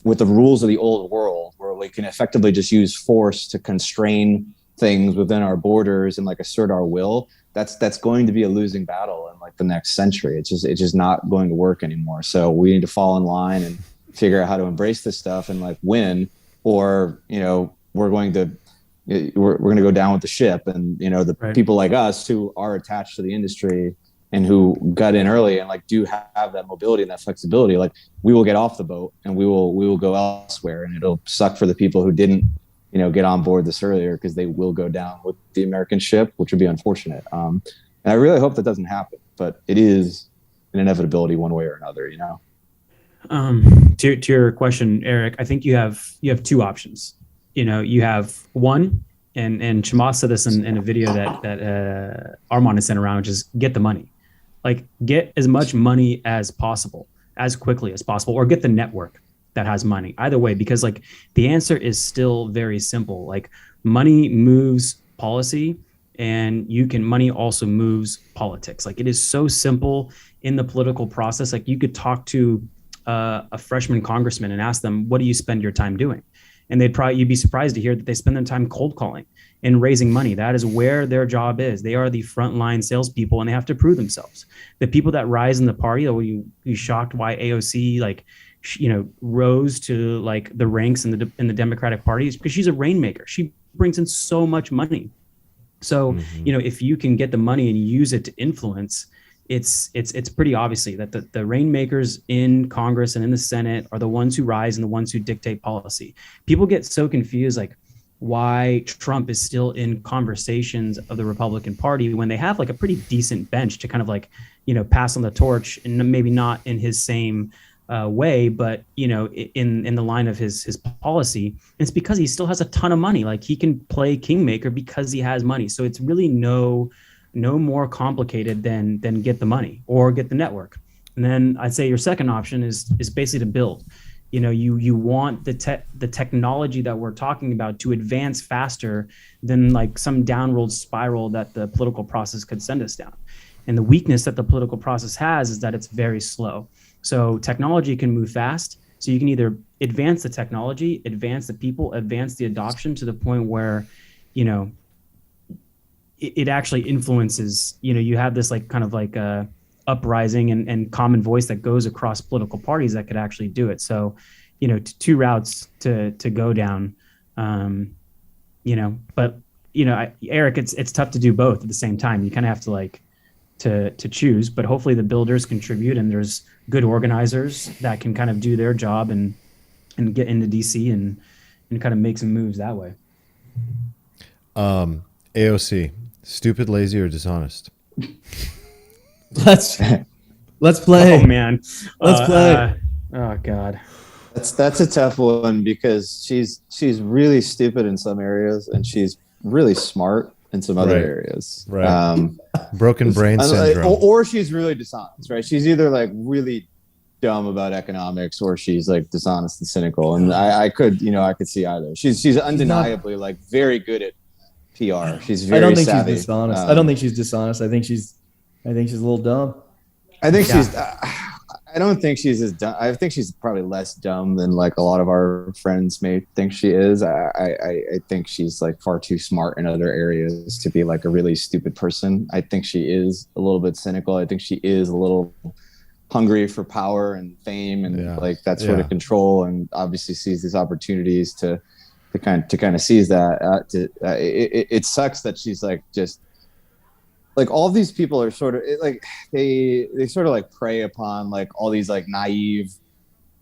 with the rules of the old world, where we can effectively just use force to constrain things within our borders and like assert our will, that's going to be a losing battle in like the next century. It's just not going to work anymore. So we need to fall in line and figure out how to embrace this stuff and like win, or we're going to go down with the ship. And the Right. people like us who are attached to the industry and who got in early and like do have that mobility and that flexibility, like we will get off the boat and we will go elsewhere, and it'll suck for the people who didn't get on board this earlier, because they will go down with the American ship, which would be unfortunate. And I really hope that doesn't happen, but it is an inevitability one way or another. To your question, Eric, I think you have two options. You have one, and Chamath said this in a video that Armand has sent around, which is get the money. Like, get as much money as possible, as quickly as possible, or get the network that has money. Either way, because like the answer is still very simple. Like, money moves policy, and money also moves politics. Like, it is so simple in the political process. Like, you could talk to a freshman congressman and ask them, what do you spend your time doing? And you'd be surprised to hear that they spend their time cold calling and raising money. That is where their job is. They are the frontline salespeople, and they have to prove themselves. The people that rise in the party, you shocked why AOC rose to like the ranks in the Democratic Party, is because she's a rainmaker. She brings in so much money. So if you can get the money and use it to influence, it's pretty obviously that the rainmakers in Congress and in the Senate are the ones who rise and the ones who dictate policy. People get so confused, like why Trump is still in conversations of the Republican Party when they have like a pretty decent bench to kind of like, pass on the torch, and maybe not in his same way, but in the line of his policy. And it's because he still has a ton of money. Like, he can play kingmaker because he has money. So it's really no more complicated than get the money or get the network. And then I'd say your second option is basically to build. You want the technology that we're talking about to advance faster than like some downward spiral that the political process could send us down. And the weakness that the political process has is that it's very slow. So technology can move fast. So you can either advance the technology, advance the people, advance the adoption to the point where, it actually influences, you have this like kind of like a uprising and common voice that goes across political parties that could actually do it. So, two routes to go down, but Eric, it's tough to do both at the same time. You kind of have to like to choose, but hopefully the builders contribute, and there's good organizers that can kind of do their job and get into DC and kind of make some moves that way. AOC, stupid, lazy, or dishonest? Let's play. Oh man, Let's play. Oh god, That's a tough one, because she's really stupid in some areas and she's really smart in some other Right. areas. Right. Broken brain syndrome. Or she's really dishonest, right? She's either like really dumb about economics, or she's like dishonest and cynical. And I could see either. She's undeniably like very good at PR. She's very I don't think savvy. she's dishonest. I don't think she's dishonest. I think she's a little dumb. I think she's. I don't think she's as dumb. I think she's probably less dumb than like a lot of our friends may think she is. I think she's like far too smart in other areas to be like a really stupid person. I think she is a little bit cynical. I think she is a little hungry for power and fame and like that sort of control, and obviously sees these opportunities to kind of seize that. It sucks that she's like just. Like all of these people are sort of like they sort of like prey upon like all these like naive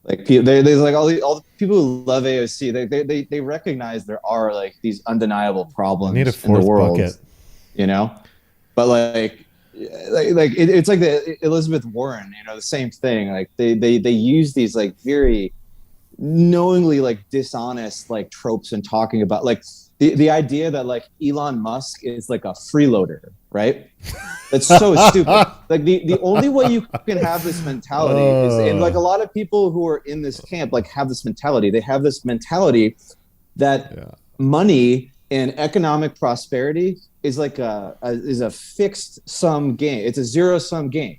like people. There's like all the people who love AOC. They recognize there are like these undeniable problems Need a in fourth the world, bucket. But it's like the Elizabeth Warren, the same thing. Like they use these like very knowingly like dishonest like tropes and talking about like the idea that like Elon Musk is like a freeloader, right? That's so stupid. Like the only way you can have this mentality is, and like a lot of people who are in this camp like have this mentality. They have this mentality that money and economic prosperity is like a fixed sum game. It's a zero sum game.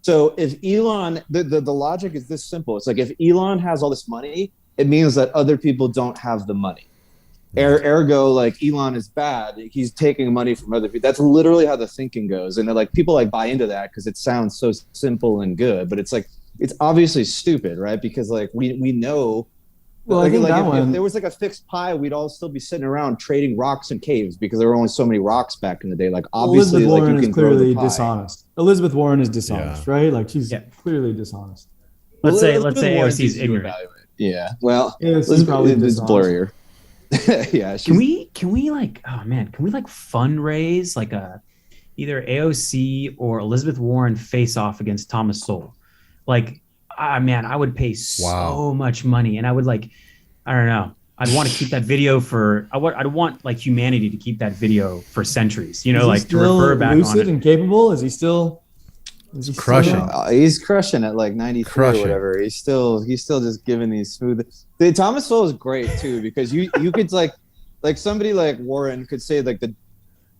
So if Elon, the logic is this simple. It's like if Elon has all this money, it means that other people don't have the money. Ergo, like Elon is bad. He's taking money from other people. That's literally how the thinking goes. And they're like, people like buy into that because it sounds so simple and good, but it's like, it's obviously stupid, right? Because like we know, Well, like, I think like that if one, there was like a fixed pie, we'd all still be sitting around trading rocks in caves because there were only so many rocks back in the day. Like obviously, Elizabeth like Warren you is can grow the clearly pie. dishonest. Elizabeth Warren is dishonest, Yeah. right? Like she's Yeah. clearly dishonest. Let's say Elizabeth Warren AOC is needs to ignorant. evaluate. Yeah, well, Yeah, she's Elizabeth, probably it's dishonest. blurrier. Yeah, Can we like, oh man, can we like fundraise like a either AOC or Elizabeth Warren face off against Thomas Sowell? Like, ah man, I would pay Wow. so much money, and I would like, I don't know. I'd want to keep that video for I'd want like humanity to keep that video for centuries, you know, Is he like to still refer back on lucid it. and capable? Is he still? Is he still- Crushing. he's crushing at like 93 Crushing. or whatever. He's still just giving these smooth. The Thomas Sowell is great too because you could like somebody like Warren could say like the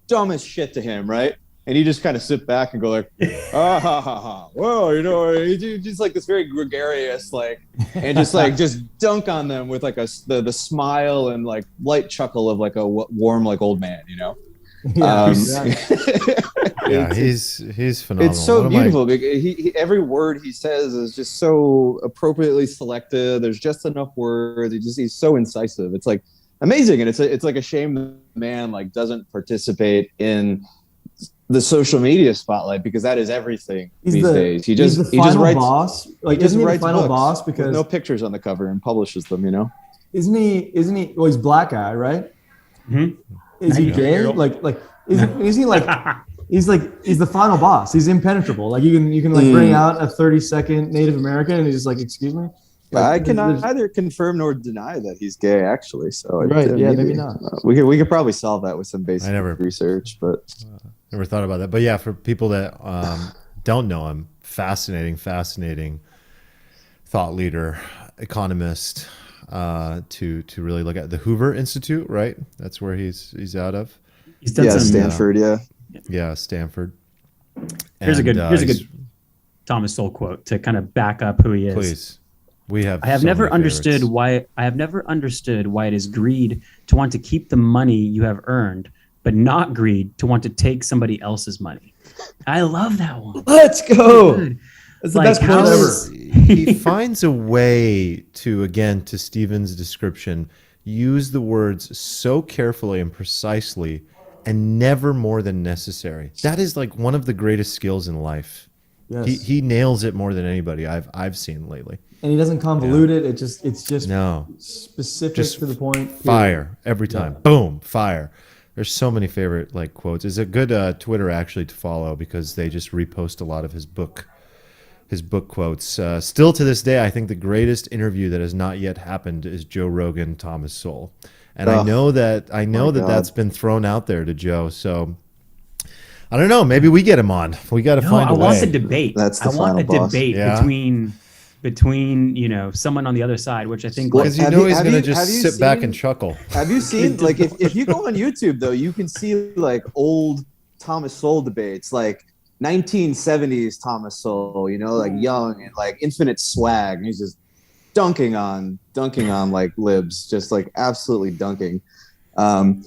dumbest shit to him, right? And he just kind of sit back and go like, ah ha ha ha. Well, you know, he just like this very gregarious like, and just like just dunk on them with like the smile and like light chuckle of like a warm like old man, you know. Yeah, Yeah, he's phenomenal. It's so One of my- beautiful because every word he says is just so appropriately selected. There's just enough words. He's so incisive. It's like amazing, and it's like a shame the man like doesn't participate in the social media spotlight because that is everything these days. He he's just the final writes boss. Like, he just isn't he the writes final books boss? with Because no pictures on the cover and publishes them. You know, isn't he? Well, he's black guy, right? Mhm. Is he 90 gay? year old. Like is he like? He's the final boss. He's impenetrable. Like you can like bring out a 30-second Native American, and he's just like, excuse me. Like, I can there's- neither confirm nor deny that he's gay. Actually, so Right, yeah, maybe not. We could probably solve that with some basic I never- research, but. Never thought about that. But yeah, for people that don't know him, fascinating thought leader, economist, to really look at the Hoover Institute, right? That's where he's out of. He's done Yeah, some. Stanford. Yeah. Yeah, Stanford. Here's a good he's- good Thomas Sowell quote to kind of back up who he is. Please, we have. I have so never many understood favorites. why I have never understood why it is greed to want to keep the money you have earned, but not greed to want to take somebody else's money. I love that one. Let's go. Good. That's the Like, best how quote ever. is- He finds a way to, again, to Stephen's description, use the words so carefully and precisely and never more than necessary. That is like one of the greatest skills in life. Yes. He nails it more than anybody I've seen lately. And he doesn't convolute it. It's just No, specific Just to the point. fire every time. Boom, fire. There's so many favorite like quotes. It's a good Twitter actually to follow because they just repost a lot of his book quotes. Still to this day, I think the greatest interview that has not yet happened is Joe Rogan, Thomas Sowell. And I know that God. that's been thrown out there to Joe. So I don't know. Maybe we get him on. We got to No, find I a want the way. debate. That's the I want a final boss. debate Yeah. between you know someone on the other side, which I think Well, like, Because you Have know you- he's have going to you- just have you sit back seen- and chuckle. Have you seen like if you go on YouTube though, you can see like old Thomas Sowell debates, like 1970s Thomas Sowell, you know, like young and like infinite swag, and he's just dunking on like libs, just like absolutely dunking. And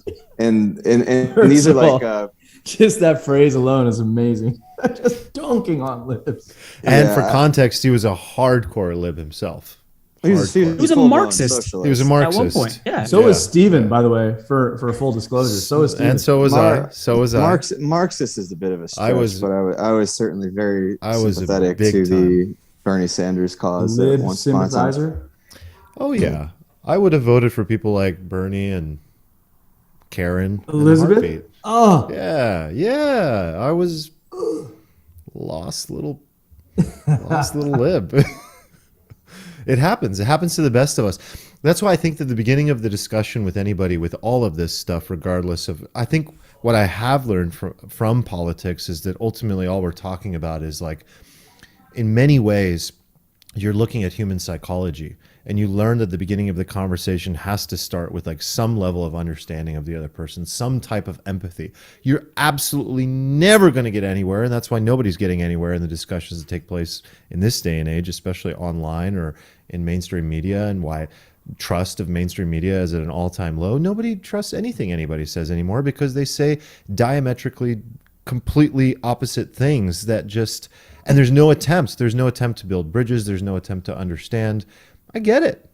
these are like Just that phrase alone is amazing. Just dunking on lips. And Yeah. for context, he was a hardcore lib himself. he was He was a full-blown Marxist. socialist. He was a at Marxist. one point, yeah. So Yeah. is Steven, by the way, for full disclosure. So is Steven. And so was I. So was I. Marxist is a bit of a stretch, I was- but I was certainly very I was a sympathetic big to the Bernie Sanders cause. at lib one point in time. sympathizer. Oh yeah, I would have voted for people like Bernie and Karen, in a Elizabeth? heartbeat. Oh, Yeah. I was lost little lib. It happens. It happens to the best of us. That's why I think that the beginning of the discussion with anybody with all of this stuff, regardless of, I think what I have learned from politics is that ultimately all we're talking about is like, in many ways, you're looking at human psychology and you learn that the beginning of the conversation has to start with like some level of understanding of the other person, some type of empathy, you're absolutely never going to get anywhere. And that's why nobody's getting anywhere in the discussions that take place in this day and age, especially online or in mainstream media, and why trust of mainstream media is at an all-time low. Nobody trusts anything anybody says anymore because they say diametrically completely opposite things that just, and there's no attempt to build bridges. There's no attempt to understand. I get it.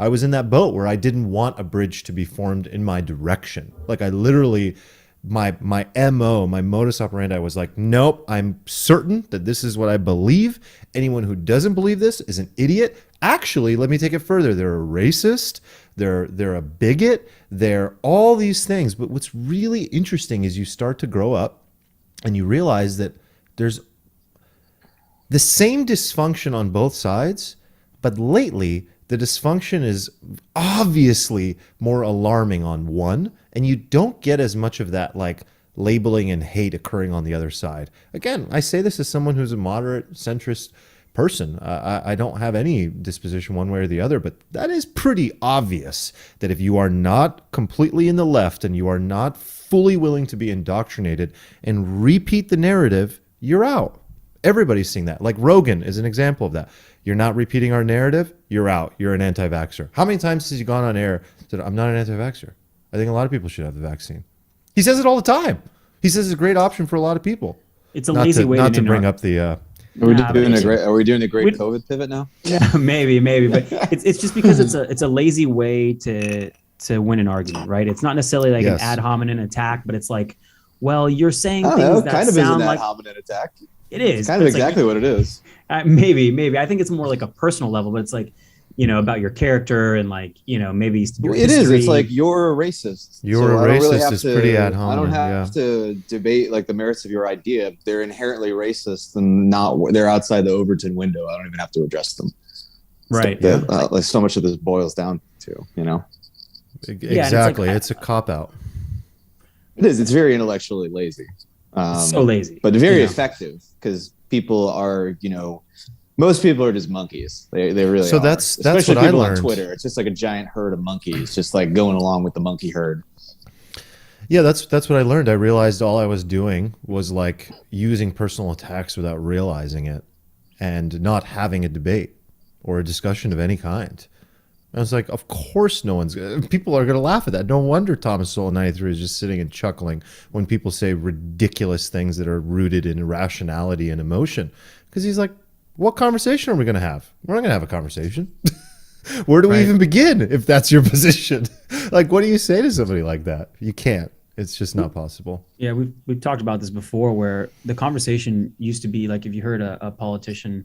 I was in that boat where I didn't want a bridge to be formed in my direction. Like I literally, my MO, my modus operandi was like, nope, I'm certain that this is what I believe. Anyone who doesn't believe this is an idiot. Actually, let me take it further. They're a racist. They're a bigot. They're all these things. But what's really interesting is you start to grow up and you realize that there's the same dysfunction on both sides, but lately the dysfunction is obviously more alarming on one, and you don't get as much of that like labeling and hate occurring on the other side. Again, I say this as someone who's a moderate centrist person. I don't have any disposition one way or the other, but that is pretty obvious that if you are not completely in the left and you are not fully willing to be indoctrinated and repeat the narrative, you're out. Everybody's seeing that. Like Rogan is an example of that. You're not repeating our narrative, you're out. You're an anti-vaxxer. How many times has he gone on air and said, I'm not an anti-vaxxer? I think a lot of people should have the vaccine. He says it all the time. He says it's a great option for a lot of people. It's a lazy way not to bring up the Are we doing a great COVID pivot now? Yeah, maybe, but it's just because it's a lazy way to win an argument, right? It's not necessarily like an ad hominem attack, but it's like, well, you're saying things that kind of sound is an like ad hominem attack. it is. It's kind of exactly what it is. Maybe. I think it's more like a personal level, but it's like, about your character and like, maybe your history. It's like you're a racist. You're a racist is pretty ad hominem. I don't have to debate like the merits of your idea. They're inherently racist and they're outside the Overton window. I don't even have to address them. Right. Like so much of this boils down to, Exactly. It's a cop out. It is. It's very intellectually lazy. So lazy. But very effective because people are, most people are just monkeys. They really are. So that's Especially what I people learned on Twitter. It's just like a giant herd of monkeys, just like going along with the monkey herd. Yeah, that's what I learned. I realized all I was doing was like using personal attacks without realizing it and not having a debate or a discussion of any kind. I was like, of course people are going to laugh at that. No wonder Thomas Sowell 93 is just sitting and chuckling when people say ridiculous things that are rooted in irrationality and emotion. Because he's like, what conversation are we going to have? We're not going to have a conversation. Where do we even begin if that's your position? Like, what do you say to somebody like that? You can't. It's just not possible. Yeah, we've talked about this before where the conversation used to be like if you heard a politician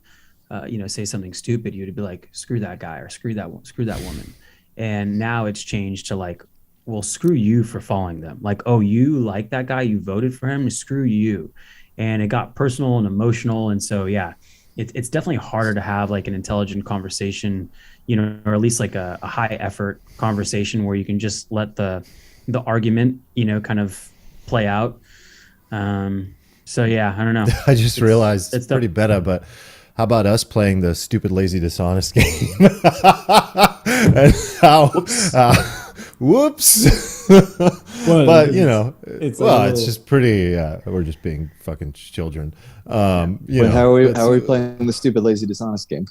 say something stupid, you'd be like, screw that guy or screw that woman. And now it's changed to like, well, screw you for following them. Like, oh, you like that guy, you voted for him, screw you. And it got personal and emotional. And so, yeah, it's definitely harder to have like an intelligent conversation, or at least like a high effort conversation where you can just let the argument, kind of play out. So yeah, I don't know. I just realized it's pretty better, but how about us playing the stupid, lazy, dishonest game? And how, whoops. But it's just pretty. We're just being fucking children. How are we playing the stupid, lazy, dishonest game?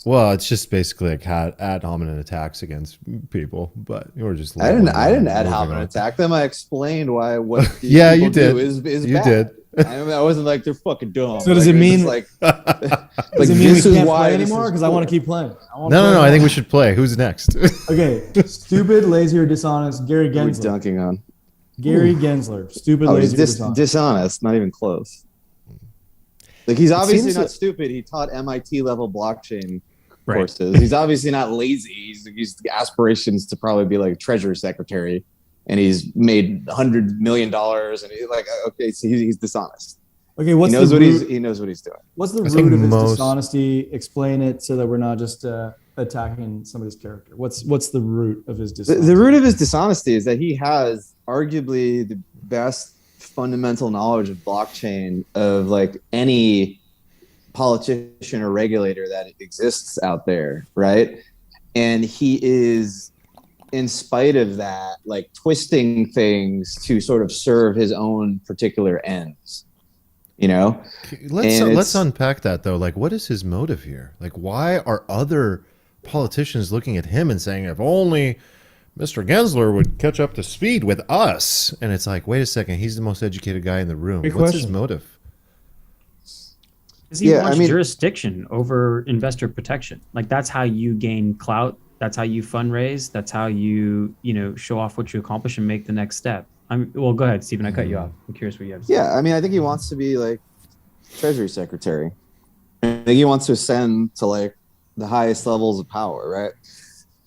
Well, it's just basically like ad hominem attacks against people, but we're just. I didn't ad hominem attack them. I explained why what. Yeah, you did. Is you bad. did. I wasn't like they're fucking dumb. So does it mean like does it mean we can't play anymore? Because I want to keep playing. No. I think we should play. Who's next? Okay, stupid, lazy, or dishonest. Gary Gensler. Dunking on Gary Gensler. Stupid, lazy, or dishonest. Dishonest. Not even close. Like he's obviously not stupid. He taught MIT level blockchain courses. He's obviously not lazy. He's aspirations to probably be like treasury secretary. And he's made $100 million, and he's like, okay, so he's dishonest. Okay, he knows what he's doing. What's the root of his dishonesty? Explain it so that we're not just attacking somebody's character. What's the root of his dishonesty? The root of his dishonesty is that he has arguably the best fundamental knowledge of blockchain of like any politician or regulator that exists out there, right? and he is, in spite of that, like twisting things to sort of serve his own particular ends, you know. Let's And let's it's unpack that though. Like, what is his motive here? Like, why are other politicians looking at him and saying, "If only Mr. Gensler would catch up to speed with us"? And it's like, wait a second, he's the most educated guy in the room. Great What's his question. motive? Because he yeah, I wants mean, jurisdiction over investor protection. Like that's how you gain clout. That's how you fundraise. That's how you show off what you accomplish and make the next step. Well, go ahead, Stephen. I cut you off. I'm curious what you have to say. yeah, I mean, I think he wants to be like Treasury Secretary. I think he wants to ascend to like the highest levels of power, right?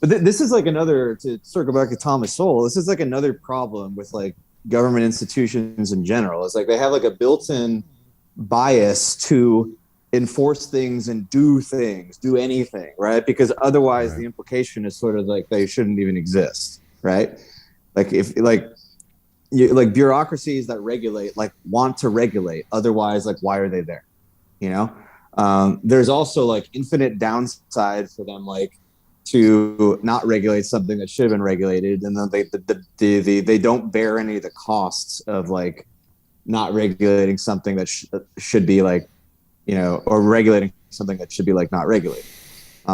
But this is like another, to circle back to Thomas Sowell, this is like another problem with like government institutions in general. It's like they have like a built-in bias to enforce things and do things, do anything, right? Because otherwise the Right. implication is sort of like they shouldn't even exist, right? Like if like you, like bureaucracies that regulate like want to regulate, otherwise like why are they there, you know? There's also like infinite downside for them, like to not regulate something that should have been regulated, and then they don't bear any of the costs of like not regulating something that should be like, or regulating something that should be like not regulated.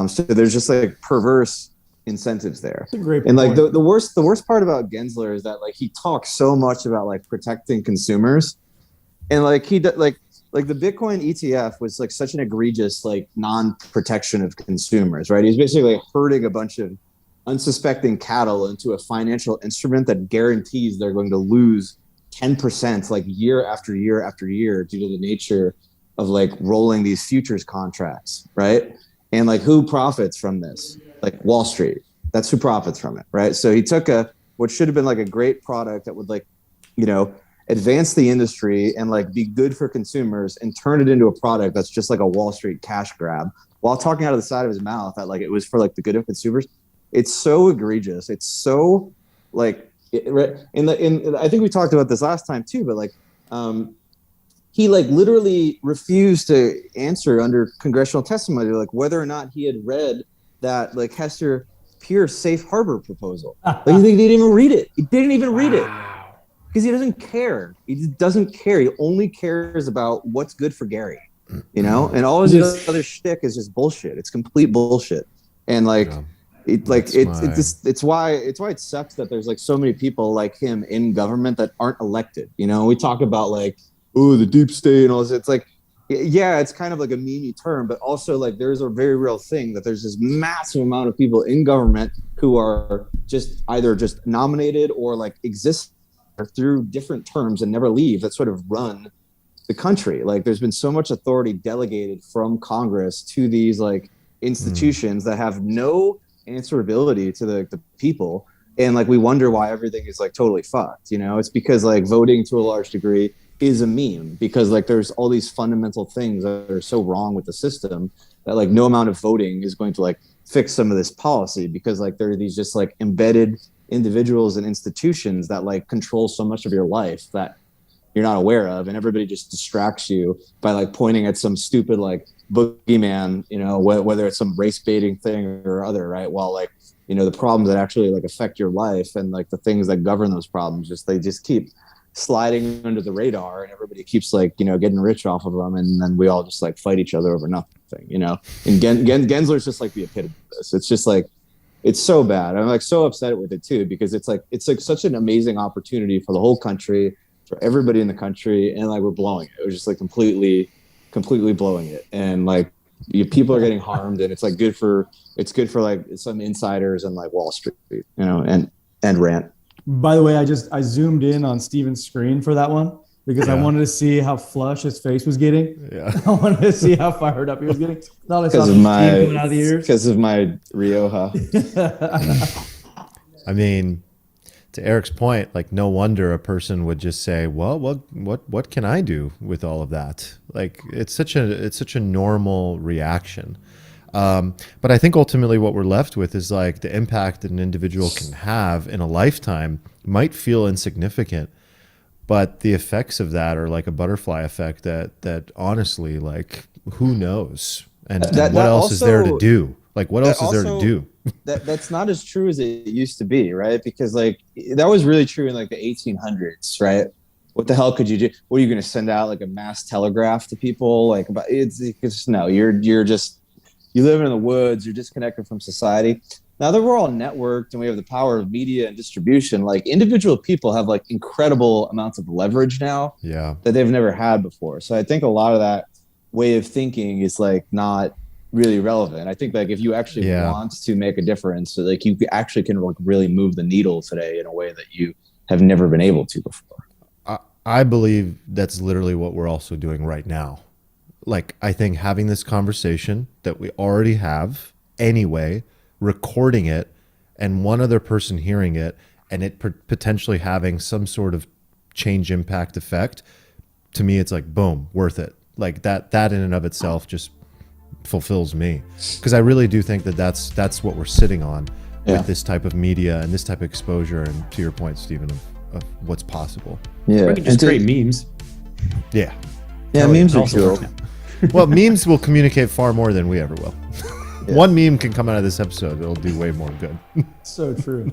So there's just like perverse incentives there. That's a great And like point. the worst part about Gensler is that like he talks so much about like protecting consumers, and like like the Bitcoin ETF was like such an egregious like non-protection of consumers, right? He's basically like herding a bunch of unsuspecting cattle into a financial instrument that guarantees they're going to lose 10% like year after year after year due to the nature of like rolling these futures contracts, right? And like who profits from this? Like Wall Street. That's who profits from it, right? So he took a what should have been like a great product that would like, you know, advance the industry and like be good for consumers and turn it into a product that's just like a Wall Street cash grab while talking out of the side of his mouth that like it was for like the good of consumers. It's so egregious. It's so like I think we talked about this last time too, but like he like literally refused to answer under congressional testimony like whether or not he had read that like Hester Pierce safe harbor proposal. Like he didn't even read it. He didn't even read it because he doesn't care. He just doesn't care. He only cares about what's good for Gary, and all his other shtick is just bullshit. It's complete bullshit. And like, Yeah. it's why it sucks that there's like so many people like him in government that aren't elected. We talk about like, oh, the deep state and all this. It's like, yeah, it's kind of like a memey term, but also like there's a very real thing that there's this massive amount of people in government who are just either just nominated or like exist through different terms and never leave that sort of run the country. Like there's been so much authority delegated from Congress to these like institutions that have no answerability to the people. And like we wonder why everything is like totally fucked. It's because like voting to a large degree is a meme because like there's all these fundamental things that are so wrong with the system that like no amount of voting is going to like fix some of this policy because like there are these just like embedded individuals and institutions that like control so much of your life that you're not aware of, and everybody just distracts you by like pointing at some stupid like boogeyman, whether it's some race baiting thing or other, right? While like the problems that actually like affect your life and like the things that govern those problems they just keep sliding under the radar, and everybody keeps like getting rich off of them, and then we all just like fight each other over nothing. And Gensler's just like the epitome of this. It's just like it's so bad. I'm like so upset with it too because it's like such an amazing opportunity for the whole country, for everybody in the country, and like we're blowing it. We're just like completely blowing it, and like people are getting harmed, and it's good for like some insiders and like Wall Street, and rant. By the way, I zoomed in on Steven's screen for that one because I wanted to see how flush his face was getting. Yeah. I wanted to see how fired up he was getting. Not like Because of steam coming out of the ears. because of my Rioja. I mean, to Eric's point, like no wonder a person would just say, "Well, what can I do with all of that?" Like it's such a normal reaction. But I think ultimately what we're left with is like the impact that an individual can have in a lifetime might feel insignificant, but the effects of that are like a butterfly effect that honestly, like who knows? And what else is there to do? Like what else is there to do? that's not as true as it used to be, right? Because like that was really true in like the 1800s, right? What the hell could you do? What are you going to send out like a mass telegraph to people? Like, about it's no, you're just you live in the woods, you're disconnected from society. Now that we're all networked and we have the power of media and distribution, like individual people have like incredible amounts of leverage now Yeah. that they've never had before. So I think a lot of that way of thinking is like not really relevant. I think like if you actually Yeah. want to make a difference, so like you actually can like really move the needle today in a way that you have never been able to before. I believe that's literally what we're also doing right now. Like, I think having this conversation that we already have anyway, recording it, and one other person hearing it, and it potentially having some sort of change impact effect, to me, it's like, boom, worth it. Like that in and of itself just fulfills me. Because I really do think that that's what we're sitting on with this type of media and this type of exposure. And to your point, Stephen, of what's possible. Yeah. We can just create memes. Yeah. Yeah, Hell, memes it are also cool. works now. Well, memes will communicate far more than we ever will. One meme can come out of this episode. It'll do way more good. So true.